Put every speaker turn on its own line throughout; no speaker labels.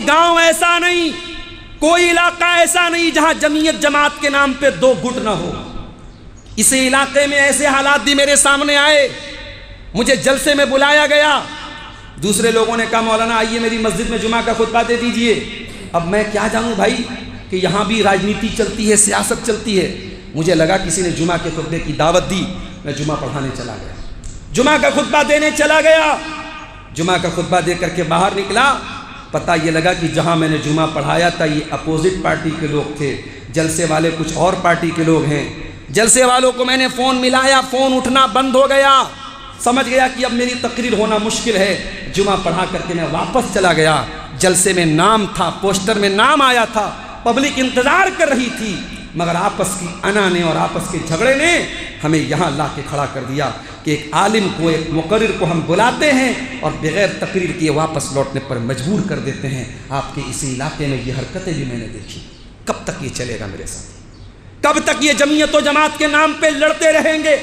گاؤں ایسا نہیں، کوئی علاقہ ایسا نہیں جہاں جمعیت جماعت کے نام پہ دو گٹ نہ ہو۔ اس علاقے میں ایسے حالات بھی میرے سامنے آئے، مجھے جلسے میں بلایا گیا، دوسرے لوگوں نے کہا مولانا آئیے میری مسجد میں جمعہ کا خطبہ دے دیجئے۔ اب میں کیا جانوں بھائی کہ یہاں بھی راجنیتی چلتی ہے، سیاست چلتی ہے۔ مجھے لگا کسی نے جمعہ کے خطبے کی دعوت دی، میں جمعہ پڑھانے چلا گیا، جمعہ کا خطبہ دینے چلا گیا۔ جمعہ کا خطبہ دے کر کے باہر نکلا، پتہ یہ لگا کہ جہاں میں نے جمعہ پڑھایا تھا یہ اپوزٹ پارٹی کے لوگ تھے، جلسے والے کچھ اور پارٹی کے لوگ ہیں۔ جلسے والوں کو میں نے فون ملایا، فون اٹھنا بند ہو گیا، سمجھ گیا کہ اب میری تقریر ہونا مشکل ہے۔ جمعہ پڑھا کر کے میں واپس چلا گیا۔ جلسے میں نام تھا، پوسٹر میں نام آیا تھا، پبلک انتظار کر رہی تھی، مگر آپس کی انا نے اور آپس کے جھگڑے نے ہمیں یہاں لا کے کھڑا کر دیا کہ ایک عالم کو، ایک مقرر کو ہم بلاتے ہیں اور بغیر تقریر کیے واپس لوٹنے پر مجبور کر دیتے ہیں۔ آپ کے اسی علاقے میں یہ حرکتیں بھی میں نے دیکھی۔ کب تک یہ چلے گا میرے ساتھ؟ کب تک یہ جمعیت و جماعت کے نام پہ لڑتے رہیں گے؟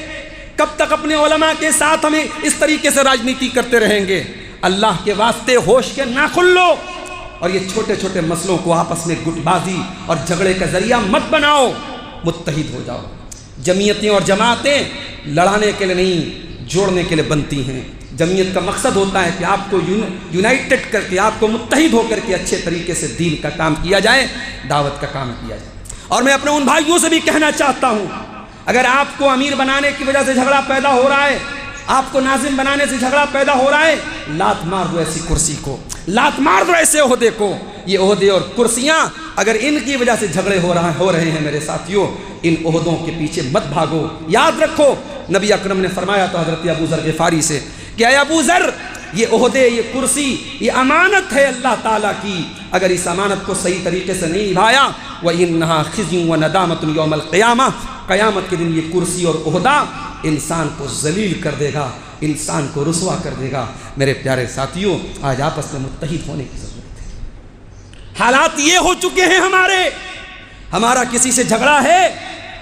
کب تک اپنے علماء کے ساتھ ہمیں اس طریقے سے راجنیتی کرتے رہیں گے؟ اللہ کے واسطے ہوش کے ناخن لو اور یہ چھوٹے چھوٹے مسئلوں کو آپس میں گٹ بازی اور جھگڑے کا ذریعہ مت بناؤ، متحد ہو جاؤ۔ جمعیتیں اور جماعتیں لڑانے کے لیے نہیں، جوڑنے کے لیے بنتی ہیں۔ جمعیت کا مقصد ہوتا ہے کہ آپ کو یونائٹڈ کر کے، آپ کو متحد ہو کر کے اچھے طریقے سے دین کا کام کیا جائے، دعوت کا کام کیا جائے۔ اور میں اپنے ان بھائیوں سے بھی کہنا چاہتا ہوں، اگر آپ کو امیر بنانے کی وجہ سے جھگڑا پیدا ہو رہا ہے، آپ کو ناظم بنانے سے جھگڑا پیدا ہو رہا ہے، لات مار دو ایسی کرسی کو، لات مار دو ایسے عہدے کو۔ یہ عہدے اور کرسیاں اگر ان کی وجہ سے جھگڑے ہو رہے ہیں میرے ساتھیوں، ان عہدوں کے پیچھے مت بھاگو۔ یاد رکھو نبی اکرم نے فرمایا تو حضرت ابو ذر غفاری سے کہ اے ابو ذر، یہ عہدے، یہ کرسی، یہ امانت ہے اللہ تعالیٰ کی، اگر اس امانت کو صحیح طریقے سے نہیں نبھایا وَإِنَّهَا خِزْيٌ وَنَدَامَةٌ يَوْمَ الْقِيَامَةِ، قیامت کے دن یہ کرسی اور عہدہ انسان کو ذلیل کر دے گا، انسان کو رسوا کر دے گا۔ میرے پیارے ساتھیوں، آج آپس میں متحد ہونے کی ضرورت ہے۔ حالات یہ ہو چکے ہیں ہمارا کسی سے جھگڑا ہے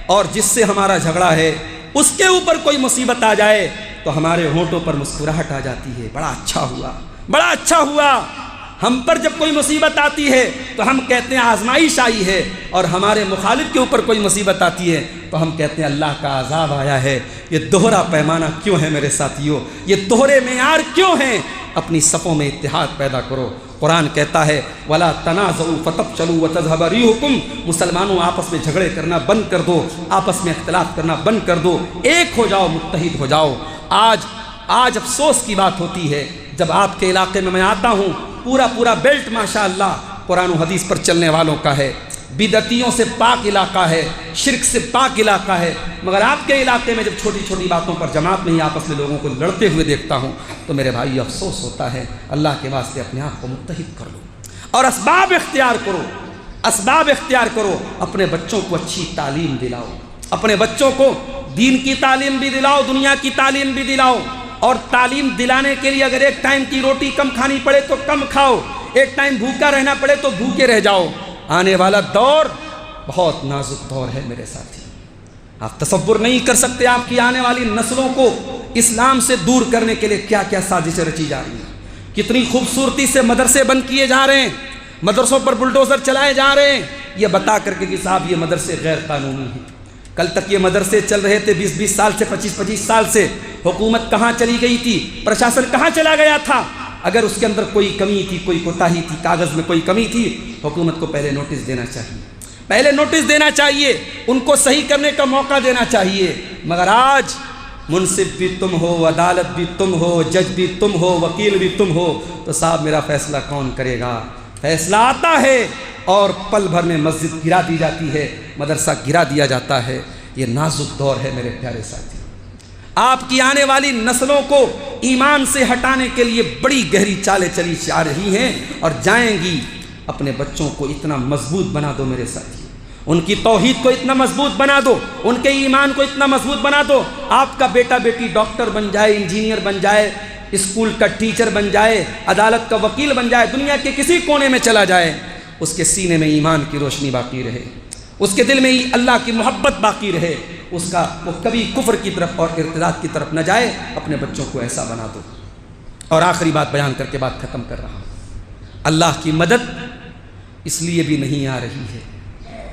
اور جس سے ہمارا جھگڑا ہے اس کے اوپر کوئی مصیبت آ جائے تو ہمارے ہونٹوں پر مسکراہٹ آ جاتی ہے، بڑا اچھا ہوا، بڑا اچھا ہوا۔ ہم پر جب کوئی مصیبت آتی ہے تو ہم کہتے ہیں آزمائش آئی ہے، اور ہمارے مخالف کے اوپر کوئی مصیبت آتی ہے تو ہم کہتے ہیں اللہ کا عذاب آیا ہے۔ یہ دوہرا پیمانہ کیوں ہے میرے ساتھیوں؟ یہ دوہرے معیار کیوں ہیں؟ اپنی صفوں میں اتحاد پیدا کرو۔ قرآن کہتا ہے وَلَا تَنَازَعُوا فَتَفْشَلُوا وَتَذْهَبَ رِيحُكُمْ، مسلمانوں آپس میں جھگڑے کرنا بند کر دو، آپس میں اختلاف کرنا بند کر دو، ایک ہو جاؤ، متحد ہو جاؤ۔ آج افسوس کی بات ہوتی ہے جب آپ کے علاقے میں آتا ہوں، پورا بیلٹ ماشاءاللہ قرآن و حدیث پر چلنے والوں کا ہے، بدعتیوں سے پاک علاقہ ہے، شرک سے پاک علاقہ ہے، مگر آپ کے علاقے میں جب چھوٹی چھوٹی باتوں پر جماعت میں ہی آپس میں لوگوں کو لڑتے ہوئے دیکھتا ہوں تو میرے بھائی افسوس ہوتا ہے۔ اللہ کے واسطے اپنے آپ کو متحد کر لو اور اسباب اختیار کرو۔ اپنے بچوں کو اچھی تعلیم دلاؤ، اپنے بچوں کو دین کی تعلیم بھی دلاؤ، دنیا کی تعلیم بھی دلاؤ۔ اور تعلیم دلانے کے لیے اگر ایک ٹائم کی روٹی کم کھانی پڑے تو کم کھاؤ، ایک ٹائم بھوکا رہنا پڑے تو بھوکے رہ جاؤ۔ آنے والا دور بہت نازک دور ہے میرے ساتھی، آپ تصور نہیں کر سکتے آپ کی آنے والی نسلوں کو اسلام سے دور کرنے کے لیے کیا کیا سازشیں رچی جا رہی ہیں، کتنی خوبصورتی سے مدرسے بند کیے جا رہے ہیں، مدرسوں پر بلڈوزر چلائے جا رہے ہیں، یہ بتا کر کے کہ صاحب یہ مدرسے غیر قانونی ہیں۔ کل تک یہ مدرسے چل رہے تھے 20 سال سے، 25 سال سے، حکومت کہاں چلی گئی تھی، پرشاسن کہاں چلا گیا تھا؟ اگر اس کے اندر کوئی کمی تھی، کوئی کوتاہی تھی، کاغذ میں کوئی کمی تھی، حکومت کو پہلے نوٹس دینا چاہیے، ان کو صحیح کرنے کا موقع دینا چاہیے۔ مگر آج منصف بھی تم ہو، عدالت بھی تم ہو، جج بھی تم ہو، وکیل بھی تم ہو، تو صاحب میرا فیصلہ کون کرے گا؟ فیصلہ آتا ہے اور پل بھر میں مسجد گرا دی جاتی ہے، مدرسہ گرا دیا جاتا ہے۔ یہ نازک دور ہے میرے پیارے ساتھی، آپ کی آنے والی نسلوں کو ایمان سے ہٹانے کے لیے بڑی گہری چالیں چلی جا رہی ہیں اور جائیں گی۔ اپنے بچوں کو اتنا مضبوط بنا دو میرے ساتھی، ان کی توحید کو اتنا مضبوط بنا دو، ان کے ایمان کو اتنا مضبوط بنا دو، آپ کا بیٹا بیٹی ڈاکٹر بن جائے، انجینئر بن جائے، اسکول کا ٹیچر بن جائے، عدالت کا وکیل بن جائے، دنیا کے کسی کونے میں چلا جائے، اس کے سینے میں ایمان کی روشنی باقی رہے، اس کے دل میں اللہ کی محبت باقی رہے، وہ کبھی کفر کی طرف اور ارتداد کی طرف نہ جائے۔ اپنے بچوں کو ایسا بنا دو۔ اور آخری بات بیان کر کے بات ختم کر رہا ہوں، اللہ کی مدد اس لیے بھی نہیں آ رہی ہے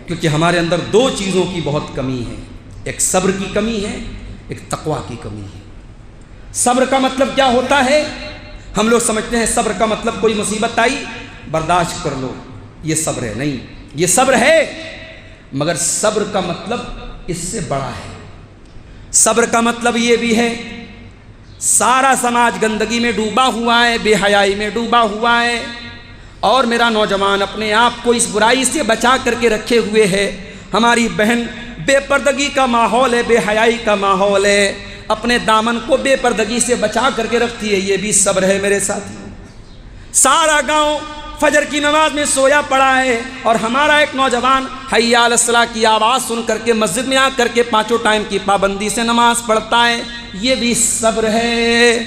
کیونکہ ہمارے اندر دو چیزوں کی بہت کمی ہے، ایک صبر کی کمی ہے، ایک تقویٰ کی کمی ہے۔ صبر کا مطلب کیا ہوتا ہے؟ ہم لوگ سمجھتے ہیں صبر کا مطلب کوئی مصیبت آئی برداشت کر لو، یہ صبر ہے۔ نہیں، یہ صبر ہے، مگر صبر کا مطلب اس سے بڑا ہے۔ صبر کا مطلب یہ بھی ہے سارا سماج گندگی میں ڈوبا ہوا ہے، بے حیائی میں ڈوبا ہوا ہے، اور میرا نوجوان اپنے آپ کو اس برائی سے بچا کر کے رکھے ہوئے ہے۔ ہماری بہن بے پردگی کا ماحول ہے، بے حیائی کا ماحول ہے، اپنے دامن کو بے پردگی سے بچا کر کے رکھتی ہے، یہ بھی صبر ہے میرے ساتھیوں۔ سارا گاؤں فجر کی نماز میں سویا پڑا ہے، اور ہمارا ایک نوجوان حی علی الصلاۃ کی آواز سن کر کے مسجد میں آ کر کے 5 ٹائم کی پابندی سے نماز پڑھتا ہے، یہ بھی صبر ہے۔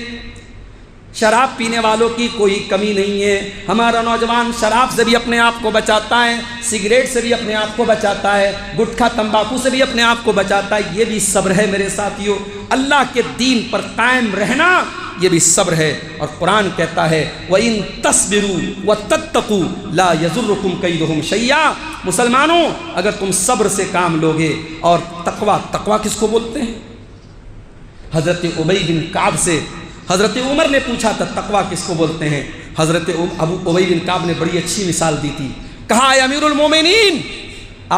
شراب پینے والوں کی کوئی کمی نہیں ہے، ہمارا نوجوان شراب سے بھی اپنے آپ کو بچاتا ہے، سگریٹ سے بھی اپنے آپ کو بچاتا ہے، گٹکھا تمباکو سے بھی اپنے آپ کو بچاتا ہے، یہ بھی صبر ہے میرے ساتھیوں۔ اللہ کے دین پر قائم رہنا یہ بھی صبر ہے، اور قرآن کہتا ہے وَإِن تَصْبِرُوا وَتَتَّقُوا لَا يَضُرُّكُمْ كَيْدُهُمْ شَيْئًا۔ مسلمانوں، اگر تم صبر سے کام لوگے، اور تقویٰ کس کو بولتے ہیں؟ حضرت ابی بن کعب سے حضرت عمر نے پوچھا تھا تقویٰ کس کو بولتے ہیں؟ حضرت ابی بن کعب نے بڑی اچھی مثال دی تھی، کہا اے امیر المومنین،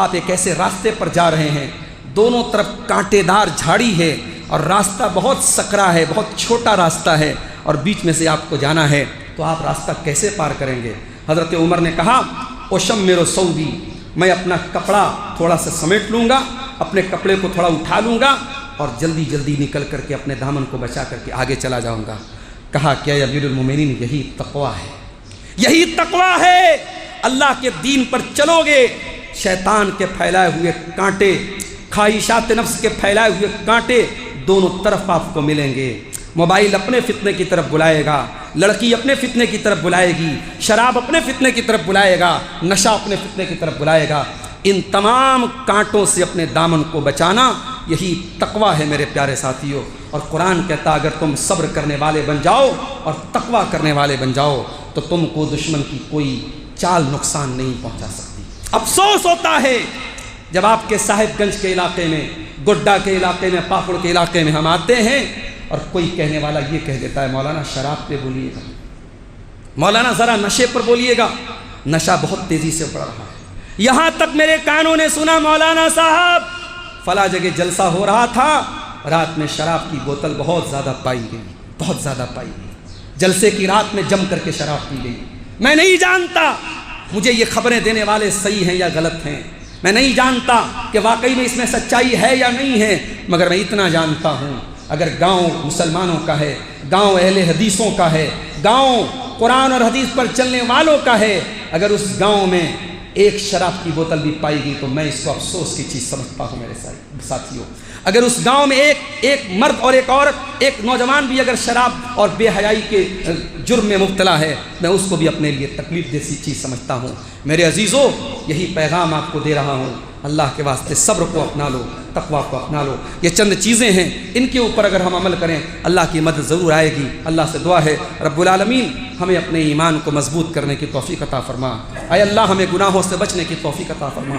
آپ ایک ایسے راستے پر جا رہے ہیں، دونوں طرف کانٹے دار جھاڑی ہے، اور راستہ بہت سکرا ہے، بہت چھوٹا راستہ ہے، اور بیچ میں سے آپ کو جانا ہے، تو آپ راستہ کیسے پار کریں گے؟ حضرت عمر نے کہا اوشمر ثوبی، میں اپنا کپڑا تھوڑا سا سمیٹ لوں گا، اپنے کپڑے کو تھوڑا اٹھا لوں گا، اور جلدی جلدی نکل کر کے اپنے دامن کو بچا کر کے آگے چلا جاؤں گا۔ کہا کیا امیر المومنین، یہی تقویٰ ہے، یہی تقویٰ ہے۔ اللہ کے دین پر چلو گے، شیطان کے پھیلائے ہوئے کانٹے، خواہشات نفس کے پھیلائے ہوئے کانٹے دونوں طرف آپ کو ملیں گے۔ موبائل اپنے فتنے کی طرف بلائے گا، لڑکی اپنے فتنے کی طرف بلائے گی، شراب اپنے فتنے کی طرف بلائے گا، نشہ اپنے فتنے کی طرف بلائے گا۔ ان تمام کانٹوں سے اپنے دامن کو بچانا یہی تقویٰ ہے میرے پیارے ساتھیوں۔ اور قرآن کہتا اگر تم صبر کرنے والے بن جاؤ اور تقویٰ کرنے والے بن جاؤ تو تم کو دشمن کی کوئی چال نقصان نہیں پہنچا سکتی۔ افسوس ہوتا ہے جب آپ کے صاحب گنج کے علاقے میں، گڈا کے علاقے میں، پاپڑ کے علاقے میں ہم آتے ہیں، اور کوئی کہنے والا یہ کہہ دیتا ہے مولانا شراب پہ بولیے گا، مولانا ذرا نشے پر بولیے گا، نشہ بہت تیزی سے بڑھ رہا ہے۔ یہاں تک میرے کانوں نے سنا مولانا صاحب فلاں جگہ جلسہ ہو رہا تھا، رات میں شراب کی بوتل بہت زیادہ پائی گئی، بہت زیادہ پائی گئی، جلسے کی رات میں جم کر کے شراب پی گئی۔ میں نہیں جانتا مجھے یہ خبریں دینے والے صحیح ہیں یا غلط ہیں، میں نہیں جانتا کہ واقعی میں اس میں سچائی ہے یا نہیں ہے، مگر میں اتنا جانتا ہوں اگر گاؤں مسلمانوں کا ہے، گاؤں اہل حدیثوں کا ہے، گاؤں قرآن اور حدیث پر چلنے والوں کا ہے، اگر اس گاؤں میں ایک شراب کی بوتل بھی پائی گئی تو میں اس کو افسوس کی چیز سمجھتا ہوں میرے ساتھیوں۔ اگر اس گاؤں میں ایک مرد اور ایک عورت، ایک نوجوان بھی اگر شراب اور بے حیائی کے جرم میں مبتلا ہے، میں اس کو بھی اپنے لیے تکلیف جیسی چیز سمجھتا ہوں۔ میرے عزیزوں، یہی پیغام آپ کو دے رہا ہوں، اللہ کے واسطے صبر کو اپنا لو، تقویٰ کو اپنا لو۔ یہ چند چیزیں ہیں، ان کے اوپر اگر ہم عمل کریں اللہ کی مدد ضرور آئے گی۔ اللہ سے دعا ہے رب العالمین ہمیں اپنے ایمان کو مضبوط کرنے کی توفیق عطا فرما۔ اے اللہ ہمیں گناہوں سے بچنے کی توفیق عطا فرما۔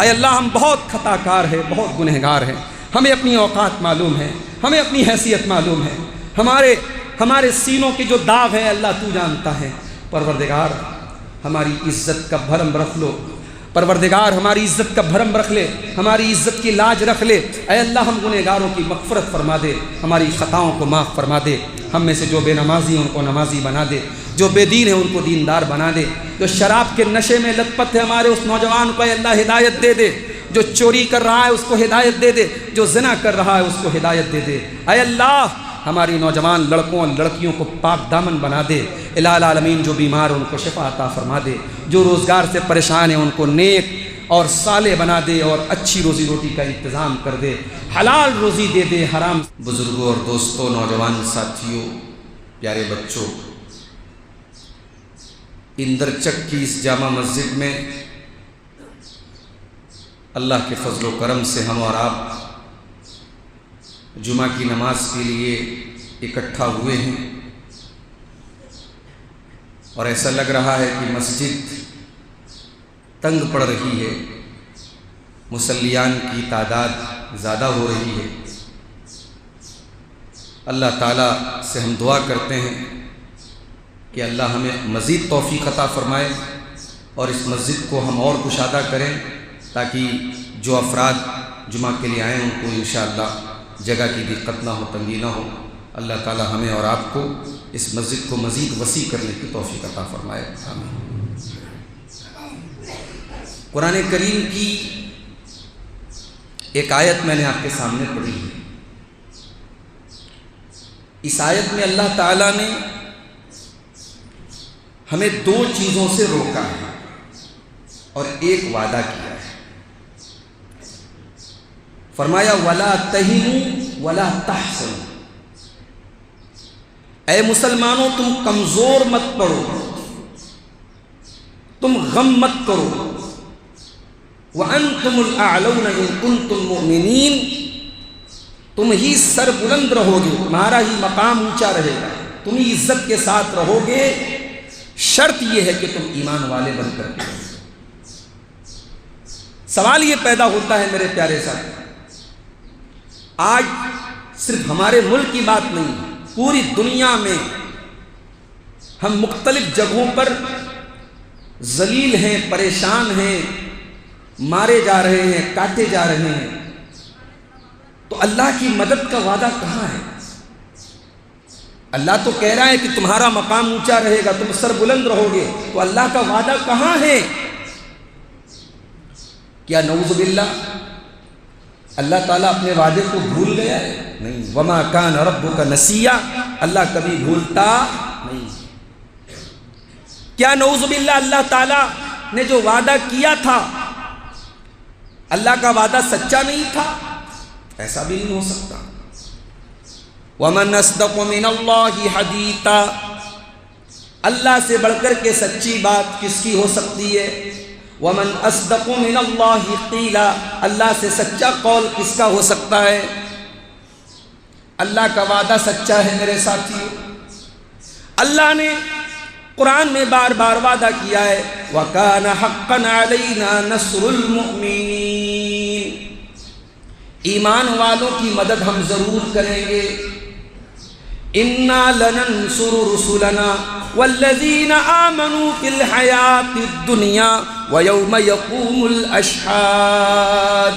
اے اللہ ہم بہت خطا کار ہیں، بہت گنہگار ہیں، ہمیں اپنی اوقات معلوم ہے، ہمیں اپنی حیثیت معلوم ہے، ہمارے سینوں کے جو داغ ہیں اللہ تو جانتا ہے۔ پروردگار ہماری عزت کا بھرم رکھ لو، پروردگار ہماری عزت کا بھرم رکھ لے، ہماری عزت کی لاج رکھ لے۔ اے اللہ ہم گنہگاروں کی مغفرت فرما دے، ہماری خطاؤں کو معاف فرما دے۔ ہم میں سے جو بے نمازی ہیں ان کو نمازی بنا دے، جو بے دین ہیں ان کو دیندار بنا دے، جو شراب کے نشے میں لت پت ہے ہمارے اس نوجوان کو اے اللہ ہدایت دے دے، جو چوری کر رہا ہے اس کو ہدایت دے دے، جو زنا کر رہا ہے اس کو ہدایت دے دے۔ اے اللہ ہماری نوجوان لڑکوں اور لڑکیوں کو پاک دامن بنا دے۔ الہ العالمین جو بیمار ہیں ان کو شفا عطا فرما دے، جو روزگار سے پریشان ہیں ان کو نیک اور صالح بنا دے، اور اچھی روزی روٹی کا انتظام کر دے، حلال روزی دے دے، حرام۔
بزرگوں اور دوستوں، نوجوان ساتھیوں، پیارے بچوں، اندرچک کی اس جامع مسجد میں اللہ کے فضل و کرم سے ہم اور آپ جمعہ کی نماز کے لیے اکٹھا ہوئے ہیں، اور ایسا لگ رہا ہے کہ مسجد تنگ پڑ رہی ہے، مصلیان کی تعداد زیادہ ہو رہی ہے۔ اللہ تعالیٰ سے ہم دعا کرتے ہیں کہ اللہ ہمیں مزید توفیق عطا فرمائے اور اس مسجد کو ہم اور کشادہ کریں، تاکہ جو افراد جمعہ کے لیے آئیں ان کو انشاءاللہ جگہ کی دقت نہ ہو، تنگی نہ ہو۔ اللہ تعالیٰ ہمیں اور آپ کو اس مسجد کو مزید وسیع کرنے کی توفیق عطا فرمائے، آمین۔ قرآن کریم کی ایک آیت میں نے آپ کے سامنے پڑھی ہے۔ اس آیت میں اللہ تعالیٰ نے ہمیں دو چیزوں سے روکا ہے اور ایک وعدہ کیا ہے۔ فرمایا وَلَا تَهِنُوا وَلَا تَحْزَنُوا، اے مسلمانوں تم کمزور مت پڑو، تم غم مت کرو، وَأَنْتُمُ الْأَعْلَوْنَ إِن كُنتُم مُؤْمِنِينَ، تم ہی سر بلند رہو گے، تمہارا ہی مقام اونچا رہے گا، تم ہی عزت کے ساتھ رہو گے، شرط یہ ہے کہ تم ایمان والے بن کر کے۔ سوال یہ پیدا ہوتا ہے میرے پیارے ساتھی، آج صرف ہمارے ملک کی بات نہیں، پوری دنیا میں ہم مختلف جگہوں پر ذلیل ہیں، پریشان ہیں، مارے جا رہے ہیں، کاٹے جا رہے ہیں، تو اللہ کی مدد کا وعدہ کہاں ہے؟ اللہ تو کہہ رہا ہے کہ تمہارا مقام اونچا رہے گا، تم سر بلند رہو گے، تو اللہ کا وعدہ کہاں ہے؟ کیا نعوذ باللہ اللہ تعالیٰ اپنے وعدے کو بھول گیا ہے؟ نہیں، وما کان ربک نسیا، اللہ کبھی بھولتا نہیں۔ کیا نعوذ باللہ اللہ تعالیٰ نے جو وعدہ کیا تھا اللہ کا وعدہ سچا نہیں تھا؟ ایسا بھی نہیں ہو سکتا۔ وَمَنْ أَصْدَقُ مِنَ اللَّهِ حَدِيثًا، اللہ سے بڑھ کر کے سچی بات کس کی ہو سکتی ہے؟ وَمَنْ أَصْدَقُ مِنَ اللَّهِ قِيلًا، اللہ سے سچا قول کس کا ہو سکتا ہے؟ اللہ کا وعدہ سچا ہے میرے ساتھیو۔ اللہ نے قرآن میں بار بار وعدہ کیا ہے وَكَانَ حَقًّا عَلَيْنَا نَصْرُ الْمُؤْمِنِينَ، ایمان والوں کی مدد ہم ضرور کریں گے۔ اِنَّا لَنَنْصُرُ رُسُلَنَا وَالَّذِينَ آمَنُوا فِي الْحَيَاةِ الدُّنْيَا وَيَوْمَ يَقُومُ الْأَشْهَادُ،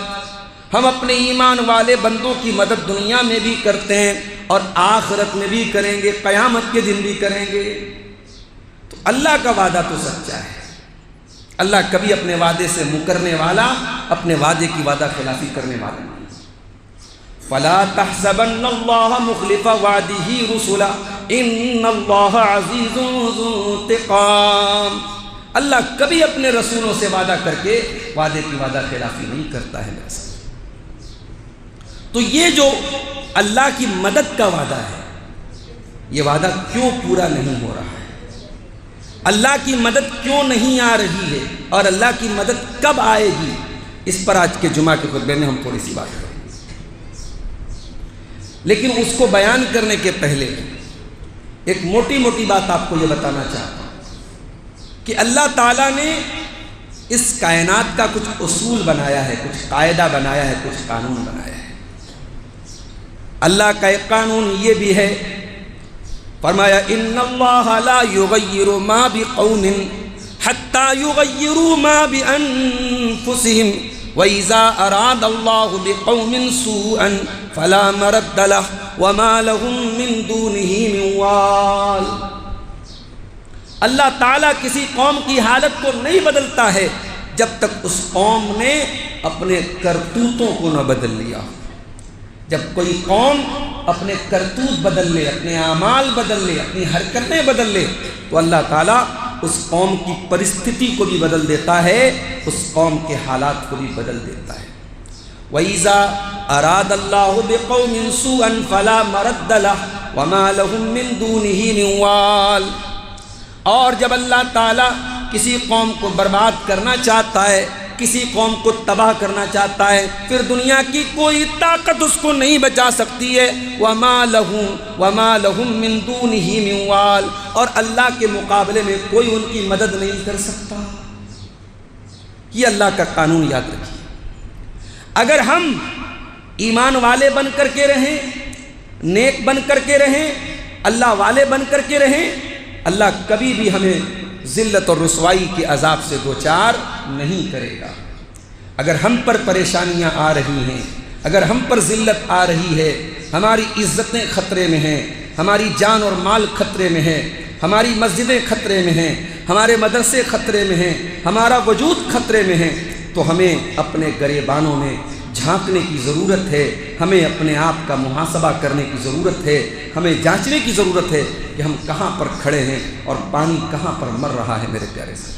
ہم اپنے ایمان والے بندوں کی مدد دنیا میں بھی کرتے ہیں اور آخرت میں بھی کریں گے، قیامت کے دن بھی کریں گے۔ تو اللہ کا وعدہ تو سچا ہے، اللہ کبھی اپنے وعدے سے مکرنے والا، اپنے وعدے کی وعدہ خلافی کرنے والا نہیں۔ فَلَا تَحْسَبَنَّ اللَّهَ مُخْلِفَ وَعْدِهِ رُسُلَهُ إِنَّ اللَّهَ عَزِيزٌ ذُو انتقام، اللہ کبھی اپنے رسولوں سے وعدہ کر کے وعدے کی وعدہ خلافی نہیں کرتا ہے میرے ساتھ۔ تو یہ جو اللہ کی مدد کا وعدہ ہے، یہ وعدہ کیوں پورا نہیں ہو رہا ہے؟ اللہ کی مدد کیوں نہیں آ رہی ہے اور اللہ کی مدد کب آئے گی؟ اس پر آج کے جمعہ کے خطبے میں ہم تھوڑی سی بات کریں گے، لیکن اس کو بیان کرنے کے پہلے ایک موٹی موٹی بات آپ کو یہ بتانا چاہتا ہوں کہ اللہ تعالیٰ نے اس کائنات کا کچھ اصول بنایا ہے، کچھ قاعدہ بنایا ہے، کچھ قانون بنایا ہے۔ اللہ کا ایک قانون یہ بھی ہے، فرمایا ان اللہ لا یغیر ما بقوم حتی یغیروا ما بانفسہم وَإِذَا أَرَادَ اللَّهُ بِقَوْمٍ سُوءًا فَلَا مَرَدَّ لَهُ وَمَا لَهُم مِّن دُونِهِ مِن وَالٍ، اللہ تعالیٰ کسی قوم کی حالت کو نہیں بدلتا ہے جب تک اس قوم نے اپنے کرتوتوں کو نہ بدل لیا۔ جب کوئی قوم اپنے کرتوت بدل لے، اپنے اعمال بدل لے، اپنی حرکتیں بدل لے، تو اللہ تعالیٰ اس قوم کی پرستھتی کو بھی بدل دیتا ہے، اس قوم کے حالات کو بھی بدل دیتا ہے۔ وَإِذَا أَرَادَ اللَّهُ بِقَوْمٍ سُوءًا فَلَا مَرَدَّ لَهُ وَمَا لَهُم مِّن دُونِهِ مِن وَالٍ، اور جب اللہ تعالیٰ کسی قوم کو برباد کرنا چاہتا ہے، کسی قوم کو تباہ کرنا چاہتا ہے، پھر دنیا کی کوئی طاقت اس کو نہیں بچا سکتی ہے۔ وَمَا لَهُم مِّن دُونِهِ مِن وَالٍ، اور اللہ کے مقابلے میں کوئی ان کی مدد نہیں کر سکتا۔
یہ اللہ کا قانون یاد رکھیے۔ اگر ہم ایمان والے بن کر کے رہیں، نیک بن کر کے رہیں، اللہ والے بن کر کے رہیں، اللہ کبھی بھی ہمیں ذلت اور رسوائی کے عذاب سے دوچار نہیں کرے گا۔ اگر ہم پر پریشانیاں آ رہی ہیں، اگر ہم پر ذلت آ رہی ہے، ہماری عزتیں خطرے میں ہیں، ہماری جان اور مال خطرے میں ہے، ہماری مسجدیں خطرے میں ہیں، ہمارے مدرسے خطرے میں ہیں، ہمارا وجود خطرے میں ہے، تو ہمیں اپنے گریبانوں میں جھانکنے کی ضرورت ہے، ہمیں اپنے آپ کا محاسبہ کرنے کی ضرورت ہے، ہمیں جانچنے کی ضرورت ہے کہ ہم کہاں پر کھڑے ہیں اور پانی کہاں پر مر رہا ہے۔ میرے پیارے سے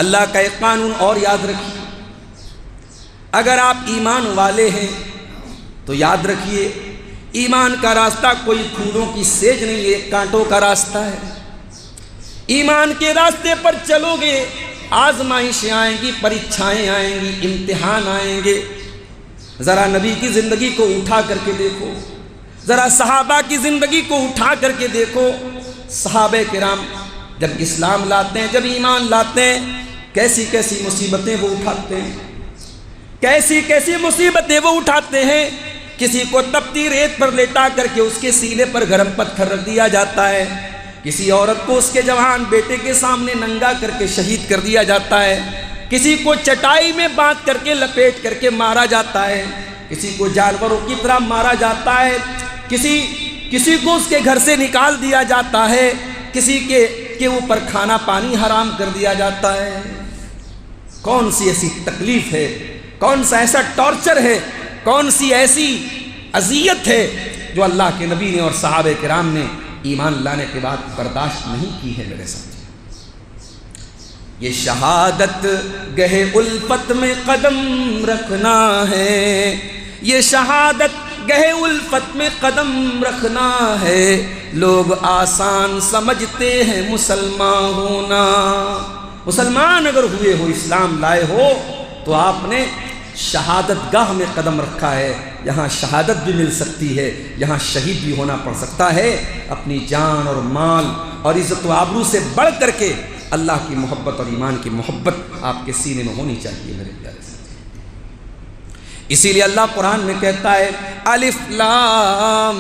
اللہ کا ایک قانون اور یاد رکھیے، اگر آپ ایمان والے ہیں تو یاد رکھیے ایمان کا راستہ کوئی پھولوں کی سیج نہیں ہے، کانٹوں کا راستہ ہے۔ ایمان کے راستے پر چلو گے، آزمائشیں آئیں گی، پریچھائیں آئیں گی، امتحان آئیں گے۔ ذرا نبی کی زندگی کو اٹھا کر کے دیکھو، ذرا صحابہ کی زندگی کو اٹھا کر کے دیکھو۔ صحابہ کرام جب اسلام لاتے ہیں، جب ایمان لاتے ہیں، کیسی کیسی مصیبتیں وہ اٹھاتے ہیں، کیسی کیسی مصیبتیں وہ اٹھاتے ہیں۔ کسی کو تپتی ریت پر لیٹا کر کے اس کے سینے پر گرم پتھر رکھ دیا جاتا ہے، کسی عورت کو اس کے جوان بیٹے کے سامنے ننگا کر کے شہید کر دیا جاتا ہے، کسی کو چٹائی میں باندھ کر کے لپیٹ کر کے مارا جاتا ہے، کسی کو جانوروں کی طرح مارا جاتا ہے، کسی کو اس کے گھر سے نکال دیا جاتا ہے، کسی کے اوپر کھانا پانی حرام کر دیا جاتا ہے۔ کون سی ایسی تکلیف ہے، کون سا ایسا ٹارچر ہے، کون سی ایسی اذیت ہے جو اللہ کے نبی نے اور صحابہ کرام نے ایمان لانے کے بعد برداشت نہیں کی ہے؟ میرے ساتھ یہ شہادت گہے الفت میں قدم رکھنا ہے، یہ شہادت گہے الفت میں قدم رکھنا ہے، لوگ آسان سمجھتے ہیں مسلمان ہونا۔ مسلمان اگر ہوئے ہو، اسلام لائے ہو، تو آپ نے شہادت گاہ میں قدم رکھا ہے، یہاں شہادت بھی مل سکتی ہے، یہاں شہید بھی ہونا پڑ سکتا ہے۔ اپنی جان اور مال اور عزت و آبرو سے بڑھ کر کے اللہ کی محبت اور ایمان کی محبت آپ کے سینے میں ہونی چاہیے میرے پیارے سے۔ اسی لیے اللہ قرآن میں کہتا ہے الف لام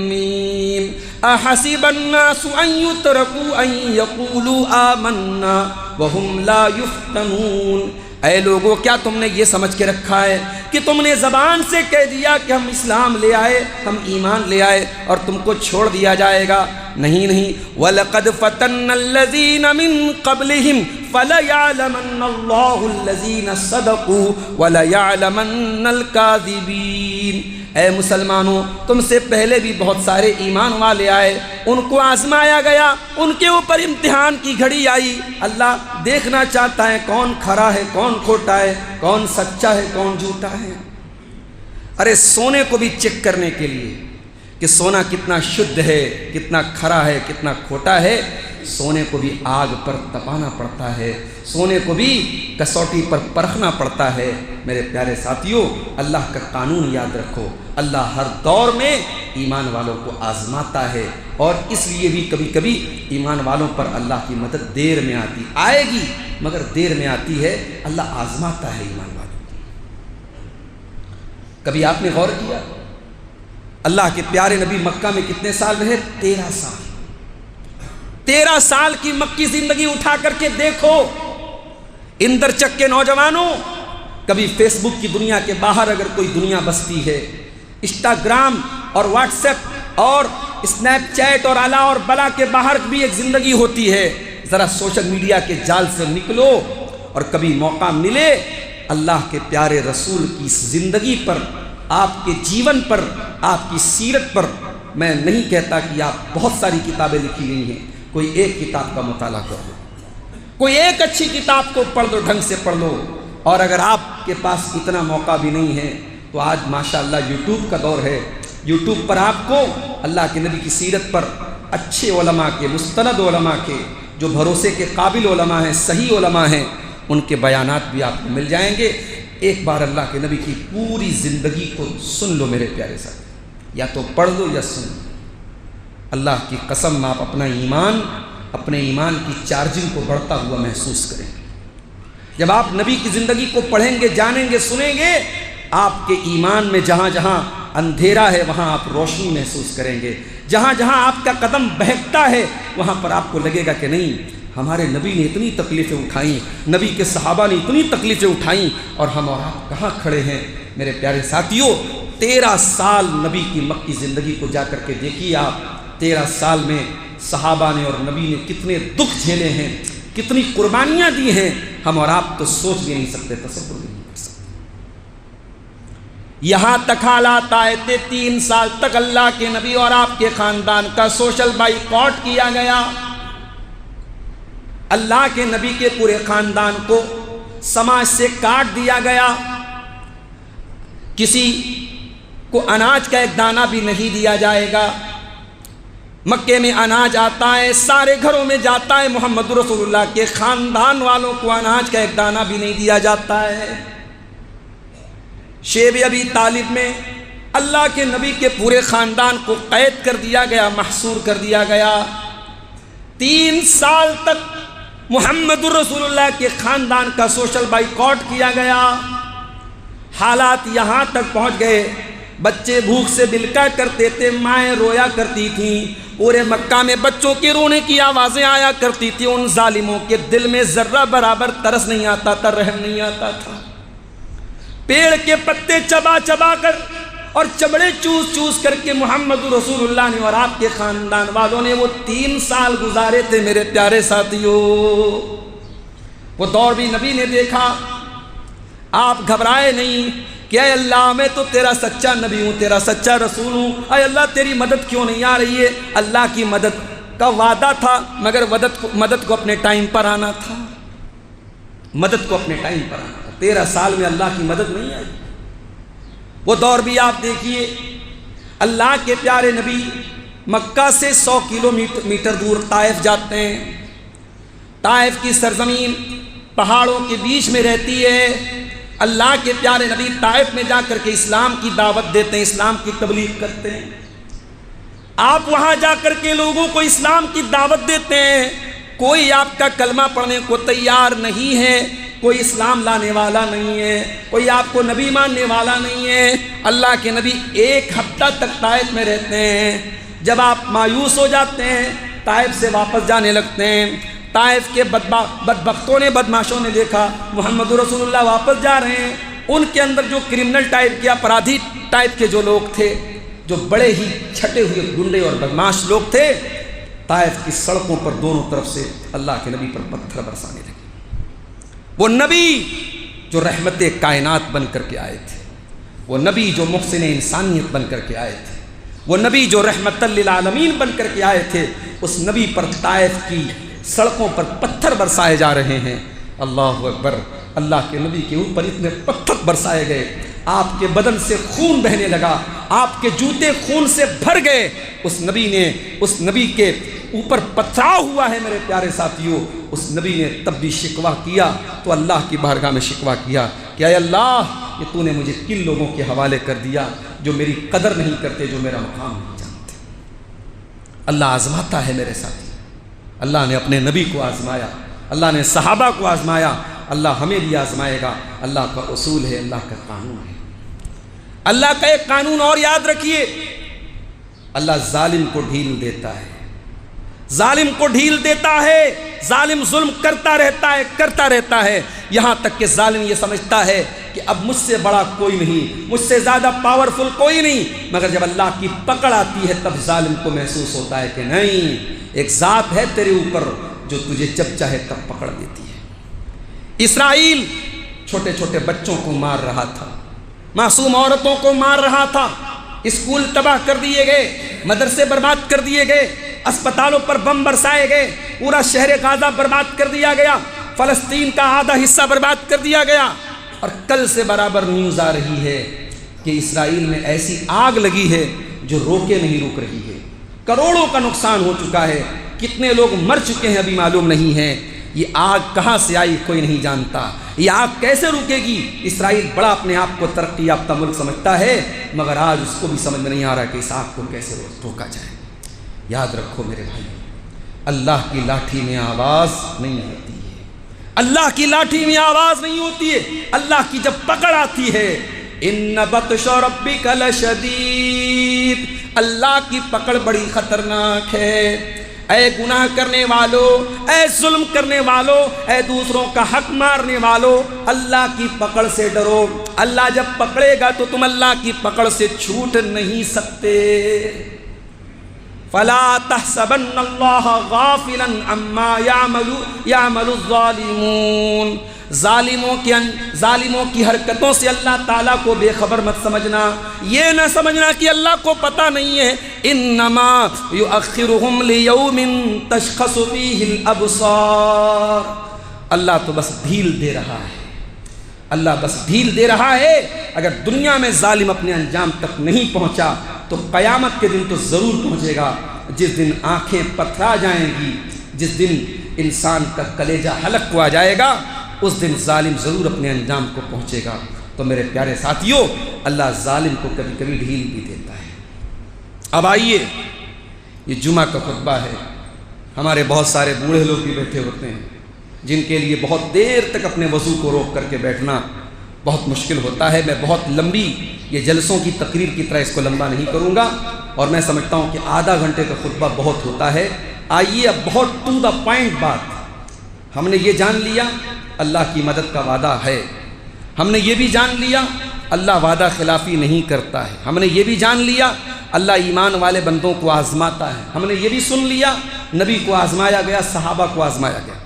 میم احسب الناس ان يتركوا ان يقولوا آمنا وهم لا يفتنون۔ اے لوگو، کیا تم نے یہ سمجھ کے رکھا ہے کہ تم نے زبان سے کہہ دیا کہ ہم اسلام لے آئے، ہم ایمان لے آئے، اور تم کو چھوڑ دیا جائے گا؟ نہیں نہیں، وَلَقَدْ فَتَنَّ الَّذِينَ مِن قَبْلِهِمْ فَلَيَعْلَمَنَّ اللَّهُ الَّذِينَ صَدَقُوا وَلَيَعْلَمَنَّ الْكَاذِبِينَ۔ اے مسلمانوں، تم سے پہلے بھی بہت سارے ایمان والے آئے، ان کو آزمایا گیا، ان کے اوپر امتحان کی گھڑی آئی۔ اللہ دیکھنا چاہتا ہے کون کھرا ہے، کون کھوٹا ہے، کون سچا ہے، کون جھوٹا ہے۔ ارے سونے کو بھی چیک کرنے کے لیے کہ سونا کتنا شدھ ہے، کتنا کھرا ہے، کتنا کھوٹا ہے، سونے کو بھی آگ پر تپانا پڑتا ہے، سونے کو بھی کسوٹی پر پرکھنا پڑتا ہے۔ میرے پیارے ساتھیوں، اللہ کا قانون یاد رکھو، اللہ ہر دور میں ایمان والوں کو آزماتا ہے، اور اس لیے بھی کبھی کبھی ایمان والوں پر اللہ کی مدد دیر میں آئے گی، مگر دیر میں آتی ہے، اللہ آزماتا ہے ایمان والوں کو۔ کبھی آپ نے غور کیا اللہ کے پیارے نبی مکہ میں کتنے سال رہے؟ 13 سال۔ 13 سال کی مکی زندگی اٹھا کر کے دیکھو۔ اندر چک کے نوجوانوں، کبھی فیس بک کی دنیا کے باہر اگر کوئی دنیا بستی ہے، انسٹاگرام اور واٹس ایپ اور اسنیپ چیٹ اور الا اور بلا کے باہر بھی ایک زندگی ہوتی ہے، ذرا سوشل میڈیا کے جال سے نکلو، اور کبھی موقع ملے اللہ کے پیارے رسول کی زندگی پر، آپ کے جیون پر، آپ کی سیرت پر۔ میں نہیں کہتا کہ آپ بہت ساری کتابیں لکھی گئی ہیں، کوئی ایک کتاب کا مطالعہ کر لو، کوئی ایک اچھی کتاب کو پڑھ لو، ڈھنگ سے پڑھ لو۔ اور اگر آپ کے پاس اتنا موقع بھی نہیں ہے تو آج ماشاءاللہ یوٹیوب کا دور ہے، یوٹیوب پر آپ کو اللہ کے نبی کی سیرت پر اچھے علماء کے، مستند علماء کے، جو بھروسے کے قابل علماء ہیں، صحیح علماء ہیں، ان کے بیانات بھی آپ کو مل جائیں گے۔ ایک بار اللہ کے نبی کی پوری زندگی کو سن لو میرے پیارے ساتھ، یا تو پڑھ لو یا سن لو۔ اللہ کی قسم آپ اپنے ایمان کی چارجنگ کو بڑھتا ہوا محسوس کریں گے۔ جب آپ نبی کی زندگی کو پڑھیں گے، جانیں گے، سنیں گے، آپ کے ایمان میں جہاں جہاں اندھیرا ہے وہاں آپ روشنی محسوس کریں گے، جہاں جہاں آپ کا قدم بہکتا ہے وہاں پر آپ کو لگے گا کہ نہیں، ہمارے نبی نے اتنی تکلیفیں اٹھائیں، نبی کے صحابہ نے اتنی تکلیفیں اٹھائیں، اور ہم اور آپ کہاں کھڑے ہیں۔ میرے پیارے ساتھیوں، 13 سال نبی کی مکی زندگی کو جا کر کے دیکھیے آپ، 13 سال میں صحابہ نے اور نبی نے کتنے دکھ جھیلے ہیں، کتنی قربانیاں دی ہیں، ہم اور آپ تو سوچ بھی نہیں سکتے، تصور بھی نہیں کر سکتے۔ یہاں تک حالات آئے تھے 3 سال تک اللہ کے نبی اور آپ کے خاندان کا سوشل بائیکاٹ کیا گیا۔ اللہ کے نبی کے پورے خاندان کو سماج سے کاٹ دیا گیا، کسی کو اناج کا ایک دانہ بھی نہیں دیا جائے گا۔ مکے میں اناج آتا ہے، سارے گھروں میں جاتا ہے، محمد رسول اللہ کے خاندان والوں کو اناج کا ایک دانہ بھی نہیں دیا جاتا ہے۔ شیب ابی طالب میں اللہ کے نبی کے پورے خاندان کو قید کر دیا گیا، محصور کر دیا گیا۔ 3 سال تک محمد رسول اللہ کے خاندان کا سوشل بائیکاٹ کیا گیا۔ حالات یہاں تک پہنچ گئے، بچے بھوک سے بلکا کرتے تھے، مائیں رویا کرتی تھیں، پورے مکہ میں بچوں کے رونے کی آوازیں آیا کرتی تھی۔ ان ظالموں کے دل میں ذرہ برابر ترس نہیں آتا تھا، رحم نہیں آتا تھا۔ پیڑ کے پتے چبا چبا کر اور چمڑے چوس چوس کر کے محمد رسول اللہ نے اور آپ کے خاندان والوں نے وہ 3 سال گزارے تھے۔ میرے پیارے ساتھیوں، وہ دور بھی نبی نے دیکھا۔ آپ گھبرائے نہیں کہ اے اللہ میں تو تیرا سچا نبی ہوں، تیرا سچا رسول ہوں، اے اللہ تیری مدد کیوں نہیں آ رہی ہے؟ اللہ کی مدد کا وعدہ تھا، مگر مدد کو اپنے ٹائم پر آنا تھا، مدد کو اپنے ٹائم پر آنا تھا۔ 13 سال میں اللہ کی مدد نہیں آئی۔ وہ دور بھی آپ دیکھیے، اللہ کے پیارے نبی مکہ سے 100 کلومیٹر دور طائف جاتے ہیں۔ طائف کی سرزمین پہاڑوں کے بیچ میں رہتی ہے۔ اللہ کے پیارے نبی طائف میں جا کر کے اسلام کی دعوت دیتے ہیں، اسلام کی تبلیغ کرتے ہیں۔ آپ وہاں جا کر کے لوگوں کو اسلام کی دعوت دیتے ہیں، کوئی آپ کا کلمہ پڑھنے کو تیار نہیں ہے، کوئی اسلام لانے والا نہیں ہے، کوئی آپ کو نبی ماننے والا نہیں ہے۔ اللہ کے نبی 1 ہفتہ تک طائف میں رہتے ہیں۔ جب آپ مایوس ہو جاتے ہیں، طائف سے واپس جانے لگتے ہیں۔ طائف کے بدبختوں نے، بدماشوں نے دیکھا محمد رسول اللہ واپس جا رہے ہیں۔ ان کے اندر جو کرمنل ٹائپ کے، اپرادھی ٹائپ کے جو لوگ تھے، جو بڑے ہی چھٹے ہوئے گنڈے اور بدماش لوگ تھے، طائف کی سڑکوں پر دونوں طرف سے اللہ کے نبی پر پتھر برسانے لگے۔ وہ نبی جو رحمت کائنات بن کر کے آئے تھے، وہ نبی جو محسن انسانیت بن کر کے آئے تھے، وہ نبی جو رحمت للعالمین بن کر کے آئے تھے، اس نبی پر طائف کی سڑکوں پر پتھر برسائے جا رہے ہیں۔ اللہ اکبر! اللہ کے نبی کے اوپر اتنے پتھر برسائے گئے، آپ کے بدن سے خون بہنے لگا، آپ کے جوتے خون سے بھر گئے۔ اس نبی کے اوپر پتھراؤ ہوا ہے۔ میرے پیارے ساتھیوں، اس نبی نے تب بھی شکوہ کیا تو اللہ کی بارگاہ میں شکوہ کیا کہ اے اللہ، کہ تو نے مجھے کن لوگوں کے حوالے کر دیا جو میری قدر نہیں کرتے، جو میرا مقام نہیں جانتے۔ اللہ آزماتا ہے میرے ساتھی۔ اللہ نے اپنے نبی کو آزمایا، اللہ نے صحابہ کو آزمایا، اللہ ہمیں بھی آزمائے گا۔ اللہ کا اصول ہے، اللہ کا قانون ہے۔ اللہ کا ایک قانون اور یاد رکھیے، اللہ ظالم کو ڈھیل دیتا ہے، ظالم کو ڈھیل دیتا ہے۔ ظالم ظلم کرتا رہتا ہے یہاں تک کہ ظالم یہ سمجھتا ہے کہ اب مجھ سے بڑا کوئی نہیں، مجھ سے زیادہ پاورفل کوئی نہیں، مگر جب اللہ کی پکڑ آتی ہے تب ظالم کو محسوس ہوتا ہے کہ نہیں، ایک ذات ہے تیرے اوپر جو تجھے جب چاہے تب پکڑ دیتی ہے۔ اسرائیل چھوٹے چھوٹے بچوں کو مار رہا تھا، معصوم عورتوں کو مار رہا تھا، اسکول تباہ کر دیے گئے، مدرسے برباد کر دیے گئے، اسپتالوں پر بم برسائے گئے، پورا شہر غزہ برباد کر دیا گیا، فلسطین کا آدھا حصہ برباد کر دیا گیا۔ اور کل سے برابر نیوز آ رہی ہے کہ اسرائیل میں ایسی آگ لگی ہے جو روکے نہیں روک رہی ہے، کروڑوں کا نقصان ہو چکا ہے، کتنے لوگ مر چکے ہیں ابھی معلوم نہیں ہے۔ یہ آگ کہاں سے آئی کوئی نہیں جانتا، یہ آگ کیسے رکے گی؟ اسرائیل بڑا اپنے آپ کو ترقی یافتہ ملک سمجھتا ہے، مگر آج اس کو بھی سمجھ میں نہیں آ رہا کہ اس آگ کو کیسے روکا جائے۔ یاد رکھو میرے بھائی، اللہ کی لاٹھی میں آواز نہیں ہوتی ہے، اللہ کی لاٹھی میں آواز نہیں ہوتی ہے، اللہ کی جب پکڑ آتی ہے، ان بطش ربک لشدید، اللہ کی پکڑ بڑی خطرناک ہے۔ اے گناہ کرنے والوں، اے ظلم کرنے والوں، اے دوسروں کا حق مارنے والوں، اللہ کی پکڑ سے ڈرو۔ اللہ جب پکڑے گا تو تم اللہ کی پکڑ سے چھوٹ نہیں سکتے۔ فلا تحسبن اللہ غافلا عما یعمل الظالمون، ظالموں کی حرکتوں سے اللہ تعالیٰ کو بے خبر مت سمجھنا، یہ نہ سمجھنا کہ اللہ کو پتہ نہیں ہے۔ انما یؤخرہم لیوم تشخص فیہ الابصار، اللہ تو بس ڈھیل دے رہا ہے، اللہ بس ڈھیل دے رہا ہے۔ اگر دنیا میں ظالم اپنے انجام تک نہیں پہنچا تو قیامت کے دن تو ضرور پہنچے گا، جس دن آنکھیں پتھرا جائیں گی، جس دن انسان کا کلیجہ حلق ہوا جائے گا، اس دن ظالم ضرور اپنے انجام کو پہنچے گا۔ تو میرے پیارے ساتھیوں، اللہ ظالم کو کبھی کبھی ڈھیل بھی دیتا ہے۔ اب آئیے، یہ جمعہ کا خطبہ ہے، ہمارے بہت سارے بوڑھے لوگ بھی بیٹھے ہوتے ہیں جن کے لیے بہت دیر تک اپنے وضو کو روک کر کے بیٹھنا بہت مشکل ہوتا ہے۔ میں بہت لمبی یہ جلسوں کی تقریر کی طرح اس کو لمبا نہیں کروں گا، اور میں سمجھتا ہوں کہ آدھا گھنٹے کا خطبہ بہت ہوتا ہے۔ آئیے اب بہت ٹو دا پوائنٹ بات، ہم نے یہ جان لیا اللہ کی مدد کا وعدہ ہے، ہم نے یہ بھی جان لیا اللہ وعدہ خلافی نہیں کرتا ہے، ہم نے یہ بھی جان لیا اللہ ایمان والے بندوں کو آزماتا ہے، ہم نے یہ بھی سن لیا نبی کو آزمایا گیا، صحابہ کو آزمایا گیا۔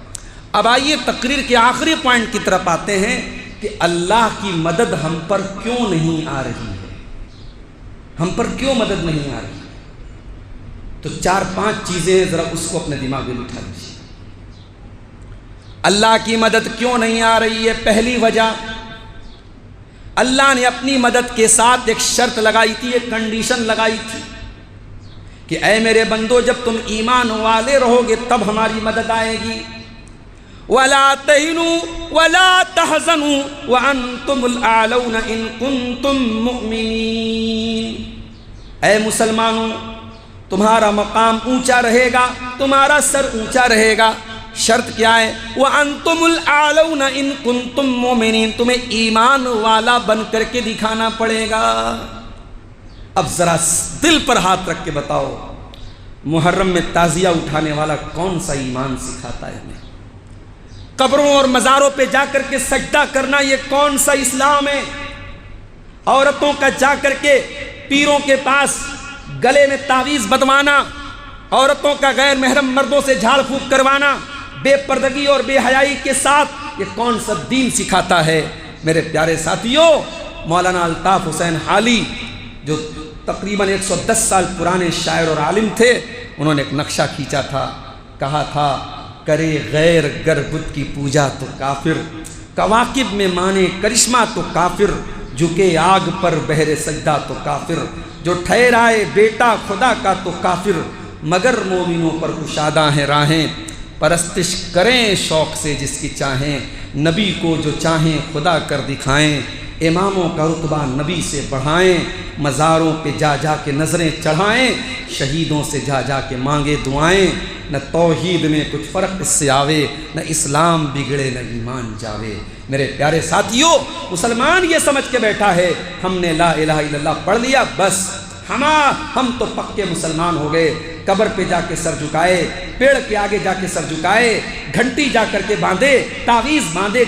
اب آئیے تقریر کے آخری پوائنٹ کی طرف آتے ہیں کہ اللہ کی مدد ہم پر کیوں نہیں آ رہی ہے، ہم پر کیوں مدد نہیں آ رہی؟ تو 4-5 چیزیں ذرا اس کو اپنے دماغ میں بٹھا لیجیے۔ اللہ کی مدد کیوں نہیں آ رہی ہے؟ پہلی وجہ، اللہ نے اپنی مدد کے ساتھ ایک شرط لگائی تھی، ایک کنڈیشن لگائی تھی کہ اے میرے بندو، جب تم ایمان والے رہو گے تب ہماری مدد آئے گی۔ وَلَا تَهِنُوا وَلَا تَحْزَنُوا وَأَنْتُمُ الْأَعْلَوْنَ إِن كُنتُم مُّؤْمِنِينَ، اے مسلمانوں تمہارا مقام اونچا رہے گا، تمہارا سر اونچا رہے گا۔ شرط کیا ہے؟ وَأَنْتُمُ الْأَعْلَوْنَ إِن كُنتُم مُّؤْمِنِينَ، تمہیں ایمان والا بن کر کے دکھانا پڑے گا۔ اب ذرا دل پر ہاتھ رکھ کے بتاؤ، محرم میں تعزیہ اٹھانے والا کون سا ایمان سکھاتا ہے ہمیں؟ قبروں اور مزاروں پہ جا کر کے سجدہ کرنا یہ کون سا اسلام ہے؟ عورتوں کا جا کر کے پیروں کے پاس گلے میں تعویذ بدوانا، عورتوں کا غیر محرم مردوں سے جھاڑ پھونک کروانا، بے پردگی اور بے حیائی کے ساتھ، یہ کون سا دین سکھاتا ہے؟ میرے پیارے ساتھیوں، مولانا الطاف حسین حالی جو تقریباً 110 سال پرانے شاعر اور عالم تھے، انہوں نے ایک نقشہ کھینچا تھا، کہا تھا کرے غیر گر بت کی پوجا تو کافر، کواکب میں مانے کرشمہ تو کافر، جھکے آگ پر بہر سجدہ تو کافر، جو ٹھہرائے بیٹا خدا کا تو کافر، مگر مومنوں پر کشادہ ہیں راہیں، پرستش کریں شوق سے جس کی چاہیں، نبی کو جو چاہیں خدا کر دکھائیں، اماموں کا رتبہ نبی سے بڑھائیں، مزاروں پہ جا جا کے نظریں چڑھائیں، شہیدوں سے جا جا کے مانگے دعائیں، نہ توحید میں کچھ فرق اس سے آوے، نہ اسلام بگڑے نہ ایمان جاوے۔ میرے پیارے ساتھیوں، مسلمان یہ سمجھ کے بیٹھا ہے ہم نے لا الہ الا اللہ پڑھ لیا بس ہم تو پکے مسلمان ہو گئے، قبر پہ جا کے سر جھکائے، پیڑ کے آگے جا کے سر جھکائے، گھنٹی جا کر کے باندھے، تعویذ باندھے،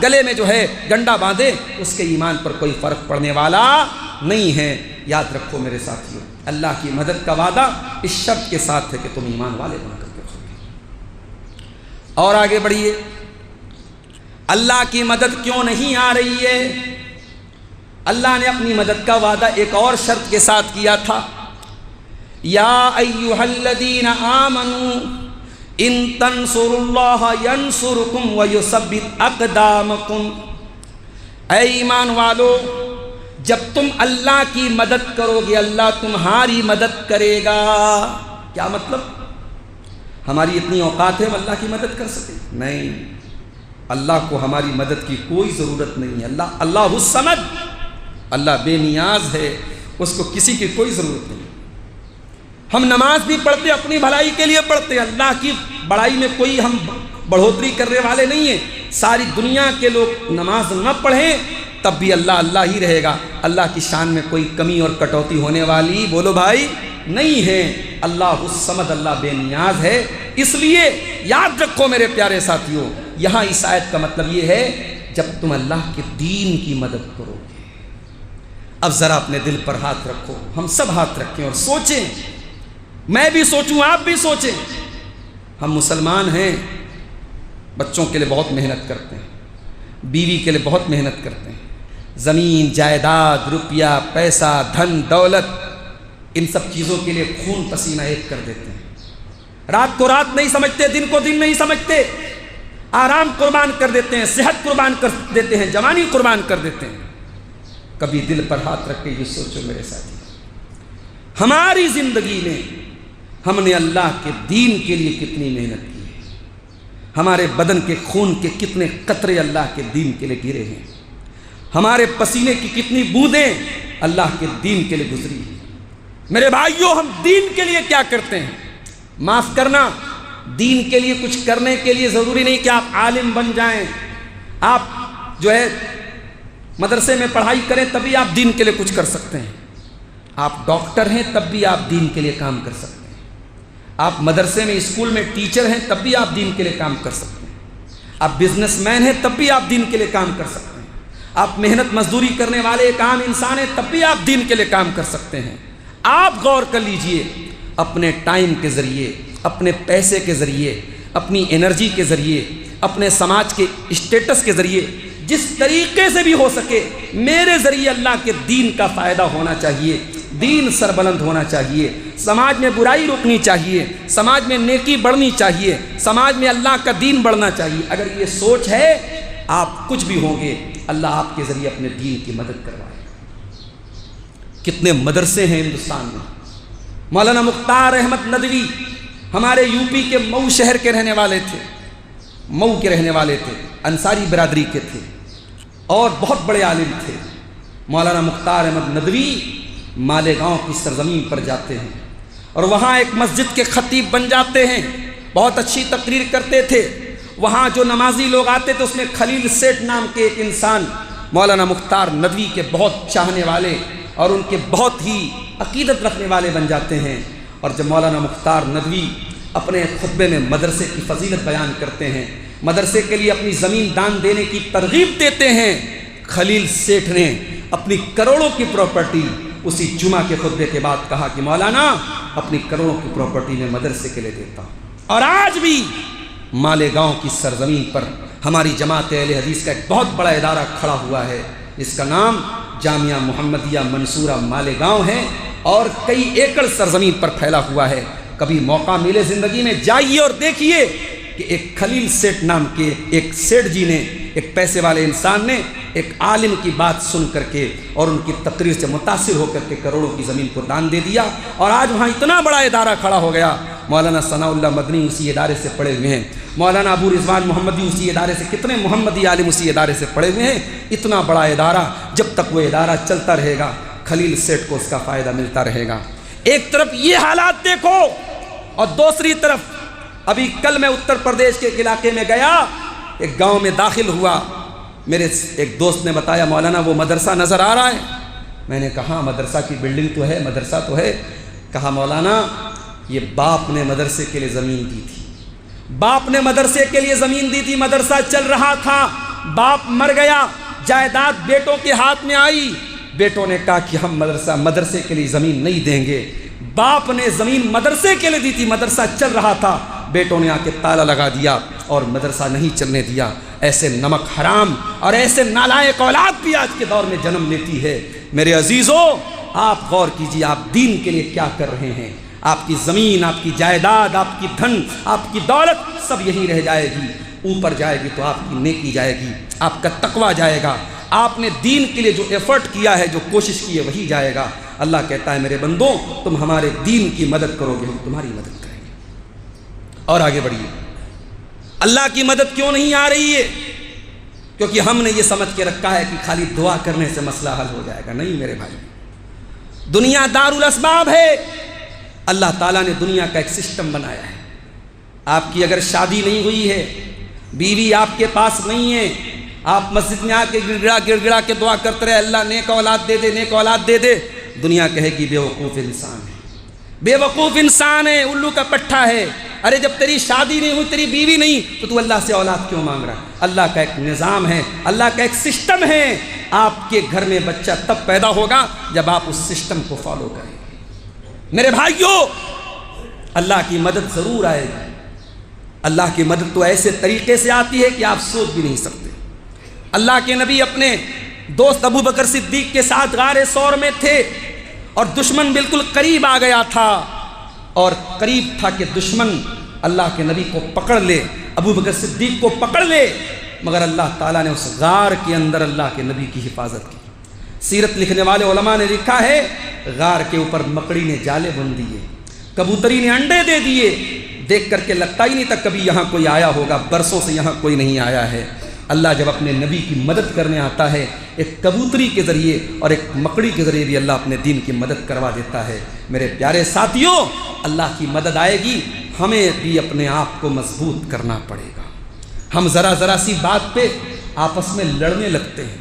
گلے میں جو ہے گنڈا باندھے، اس کے ایمان پر کوئی فرق پڑنے والا نہیں ہے۔ یاد رکھو میرے ساتھیوں، اللہ کی مدد کا وعدہ اس شرط کے ساتھ ہے کہ تم ایمان والے بن کر کے رہو گے۔ اور آگے بڑھیے، اللہ کی مدد کیوں نہیں آ رہی ہے؟ اللہ نے اپنی مدد کا وعدہ ایک اور شرط کے ساتھ کیا تھا، یا ایھا الذین آمنوا ان تنصروا اللہ ینصرکم ویثبت اقدامکم، اے ایمان والو جب تم اللہ کی مدد کرو گے اللہ تمہاری مدد کرے گا۔ کیا مطلب؟ ہماری اتنی اوقات ہے ہم اللہ کی مدد کر سکیں؟ نہیں، اللہ کو ہماری مدد کی کوئی ضرورت نہیں ہے۔ اللہ الصمد، اللہ بے نیاز ہے، اس کو کسی کی کوئی ضرورت نہیں۔ ہم نماز بھی پڑھتے اپنی بھلائی کے لیے پڑھتے، اللہ کی بڑائی میں کوئی ہم بڑھوتری کرنے والے نہیں ہیں، ساری دنیا کے لوگ نماز نہ پڑھیں تب بھی اللہ اللہ ہی رہے گا، اللہ کی شان میں کوئی کمی اور کٹوتی ہونے والی بولو بھائی نہیں ہے۔ اللہ الصمد، اللہ بے نیاز ہے۔ اس لیے یاد رکھو میرے پیارے ساتھیوں، یہاں اس آیت کا مطلب یہ ہے جب تم اللہ کے دین کی مدد کرو گے۔ اب ذرا اپنے دل پر ہاتھ رکھو، ہم سب ہاتھ رکھیں اور سوچیں، میں بھی سوچوں آپ بھی سوچیں۔ ہم مسلمان ہیں، بچوں کے لیے بہت محنت کرتے ہیں، بیوی کے لیے بہت محنت کرتے ہیں، زمین جائیداد روپیہ پیسہ دھن دولت ان سب چیزوں کے لیے خون پسینہ ایک کر دیتے ہیں، رات کو رات نہیں سمجھتے، دن کو دن نہیں سمجھتے، آرام قربان کر دیتے ہیں، صحت قربان کر دیتے ہیں، جوانی قربان کر دیتے ہیں۔ کبھی دل پر ہاتھ رکھ کے یہ سوچو میرے ساتھی، ہماری زندگی میں ہم نے اللہ کے دین کے لیے کتنی محنت کی ہے، ہمارے بدن کے خون کے کتنے قطرے اللہ کے دین کے لیے گرے ہیں، ہمارے پسینے کی کتنی بوندیں اللہ کے دین کے لیے گزری ہیں۔ میرے بھائیوں، ہم دین کے لیے کیا کرتے ہیں؟ معاف کرنا، دین کے لیے کچھ کرنے کے لیے ضروری نہیں کہ آپ عالم بن جائیں، آپ جو ہے مدرسے میں پڑھائی کریں تبھی آپ دین کے لیے کچھ کر سکتے ہیں، آپ ڈاکٹر ہیں تب بھی آپ دین کے لیے کام کر سکتے ہیں، آپ مدرسے میں اسکول میں ٹیچر ہیں تب بھی آپ دین کے لیے کام کر سکتے ہیں، آپ بزنس مین ہیں تب بھی آپ دین کے لیے کام کر سکتے ہیں، آپ محنت مزدوری کرنے والے ایک عام انسان ہیں تب بھی آپ دین کے لیے کام کر سکتے ہیں۔ آپ غور کر لیجئے، اپنے ٹائم کے ذریعے، اپنے پیسے کے ذریعے، اپنی انرجی کے ذریعے، اپنے سماج کے اسٹیٹس کے ذریعے جس طریقے سے بھی ہو سکے میرے ذریعے اللہ کے دین کا فائدہ ہونا چاہیے، دین سربلند ہونا چاہیے، سماج میں برائی روکنی چاہیے، سماج میں نیکی بڑھنی چاہیے، سماج میں اللہ کا دین بڑھنا چاہیے۔ اگر یہ سوچ ہے آپ کچھ بھی ہوں گے، اللہ آپ کے ذریعے اپنے دین کی مدد کروائے۔ کتنے مدرسے ہیں ہندوستان میں۔ مولانا مختار احمد ندوی ہمارے یو پی کے مئو شہر کے رہنے والے تھے، مئو کے رہنے والے تھے، انصاری برادری کے تھے اور بہت بڑے عالم تھے۔ مولانا مختار احمد ندوی مالیگاؤں کی سرزمین پر جاتے ہیں اور وہاں ایک مسجد کے خطیب بن جاتے ہیں، بہت اچھی تقریر کرتے تھے۔ وہاں جو نمازی لوگ آتے تھے اس میں خلیل سیٹھ نام کے ایک انسان مولانا مختار ندوی کے بہت چاہنے والے اور ان کے بہت ہی عقیدت رکھنے والے بن جاتے ہیں۔ اور جب مولانا مختار ندوی اپنے خطبے میں مدرسے کی فضیلت بیان کرتے ہیں، مدرسے کے لیے اپنی زمین دان دینے کی ترغیب دیتے ہیں، خلیل سیٹھ نے اپنی کروڑوں کی پراپرٹی اسی جمعہ کے خطبے کے بعد کہا کہ مولانا اپنی کروڑوں کی پراپرٹی میں مدرسے کے لیے دیتا ہوں۔ اور آج بھی مالیگاؤں کی سرزمین پر ہماری جماعت اہل حدیث کا ایک بہت بڑا ادارہ کھڑا ہوا ہے، جس کا نام جامعہ محمدیہ منصورہ مالیگاؤں ہے اور کئی ایکڑ سرزمین پر پھیلا ہوا ہے۔ کبھی موقع ملے زندگی میں جائیے اور دیکھیے کہ ایک خلیل سیٹھ نام کے ایک سیٹھ جی نے، ایک پیسے والے انسان نے ایک عالم کی بات سن کر کے اور ان کی تقریر سے متاثر ہو کر کے کروڑوں کی زمین کو دان دے دیا، اور آج وہاں اتنا بڑا ادارہ کھڑا ہو گیا۔ مولانا ثناء اللہ مدنی اسی ادارے سے پڑھے ہوئے ہیں، مولانا ابو رضوان محمدی اسی ادارے سے، کتنے محمدی عالم اسی ادارے سے پڑھے ہوئے ہیں۔ اتنا بڑا ادارہ، جب تک وہ ادارہ چلتا رہے گا خلیل سیٹھ کو اس کا فائدہ ملتا رہے گا۔ ایک طرف یہ حالات دیکھو اور دوسری طرف ابھی کل میں اتر پردیش کے ایک علاقے میں گیا، ایک گاؤں میں داخل ہوا، میرے ایک دوست نے بتایا مولانا وہ مدرسہ نظر آ رہا ہے۔ میں نے کہا مدرسہ کی بلڈنگ تو ہے، مدرسہ تو ہے۔ کہا مولانا یہ باپ نے مدرسے کے لیے زمین دی تھی، باپ نے مدرسے کے لیے زمین دی تھی، مدرسہ چل رہا تھا، باپ مر گیا، جائیداد بیٹوں کے ہاتھ میں آئی، بیٹوں نے کہا کہ ہم مدرسے کے لیے زمین نہیں دیں گے۔ باپ نے زمین مدرسے کے لیے دی تھی، مدرسہ چل رہا تھا، بیٹوں نے آ کے تالا لگا دیا اور مدرسہ نہیں چلنے دیا۔ ایسے نمک حرام اور ایسے نالائق اولاد بھی آج کے دور میں جنم لیتی ہے۔ میرے عزیزوں، آپ غور کیجیے، آپ دین کے لیے کیا کر رہے ہیں؟ آپ کی زمین، آپ کی جائیداد، آپ کی دھن، آپ کی دولت سب یہیں رہ جائے گی، اوپر جائے گی تو آپ کی نیکی جائے گی، آپ کا تقویٰ جائے گا، آپ نے دین کے لیے جو ایفرٹ کیا ہے، جو کوشش کی ہے وہی جائے گا۔ اللہ کہتا ہے میرے بندوں تم ہمارے دین کی مدد کرو گے، ہم تمہاری مدد کریں گے۔ اور آگے بڑھیے، اللہ کی مدد کیوں نہیں آ رہی ہے؟ کیونکہ ہم نے یہ سمجھ کے رکھا ہے کہ خالی دعا کرنے سے مسئلہ حل ہو جائے گا۔ نہیں میرے بھائی، دنیا دار الاسباب ہے۔ اللہ تعالیٰ نے دنیا کا ایک سسٹم بنایا ہے۔ آپ کی اگر شادی نہیں ہوئی ہے، بیوی آپ کے پاس نہیں ہے، آپ مسجد میں آ کے گڑ گڑا کے دعا کرتے رہے اللہ نیک اولاد دے دے، نیک اولاد دے دے، دنیا کہے گی بے وقوف انسان ہے، بے وقوف انسان ہے، الو کا پٹھا ہے۔ ارے جب تیری شادی نہیں ہوئی، تیری بیوی نہیں، تو اللہ سے اولاد کیوں مانگ رہا ہے؟ اللہ کا ایک نظام ہے، اللہ کا ایک سسٹم ہے، آپ کے گھر میں بچہ تب پیدا ہوگا جب آپ اس سسٹم کو فالو کریں گے۔ میرے بھائیوں، اللہ کی مدد ضرور آئے گی۔ اللہ کی مدد تو ایسے طریقے سے آتی ہے کہ آپ سوچ بھی نہیں سکتے۔ اللہ کے نبی اپنے دوست ابو بکر صدیق کے ساتھ غار ثور میں تھے اور دشمن بالکل قریب آ گیا تھا، اور قریب تھا کہ دشمن اللہ کے نبی کو پکڑ لے، ابو بکر صدیق کو پکڑ لے، مگر اللہ تعالیٰ نے اس غار کے اندر اللہ کے نبی کی حفاظت کی۔ سیرت لکھنے والے علماء نے لکھا ہے غار کے اوپر مکڑی نے جالے بن دیے، کبوتری نے انڈے دے دیے، دیکھ کر کے لگتا ہی نہیں تھا کبھی یہاں کوئی آیا ہوگا، برسوں سے یہاں کوئی نہیں آیا ہے۔ اللہ جب اپنے نبی کی مدد کرنے آتا ہے، ایک کبوتری کے ذریعے اور ایک مکڑی کے ذریعے بھی اللہ اپنے دین کی مدد کروا دیتا ہے۔ میرے پیارے ساتھیوں، اللہ کی مدد آئے گی، ہمیں بھی اپنے آپ کو مضبوط کرنا پڑے گا۔ ہم ذرا سی بات پہ آپس میں لڑنے لگتے ہیں،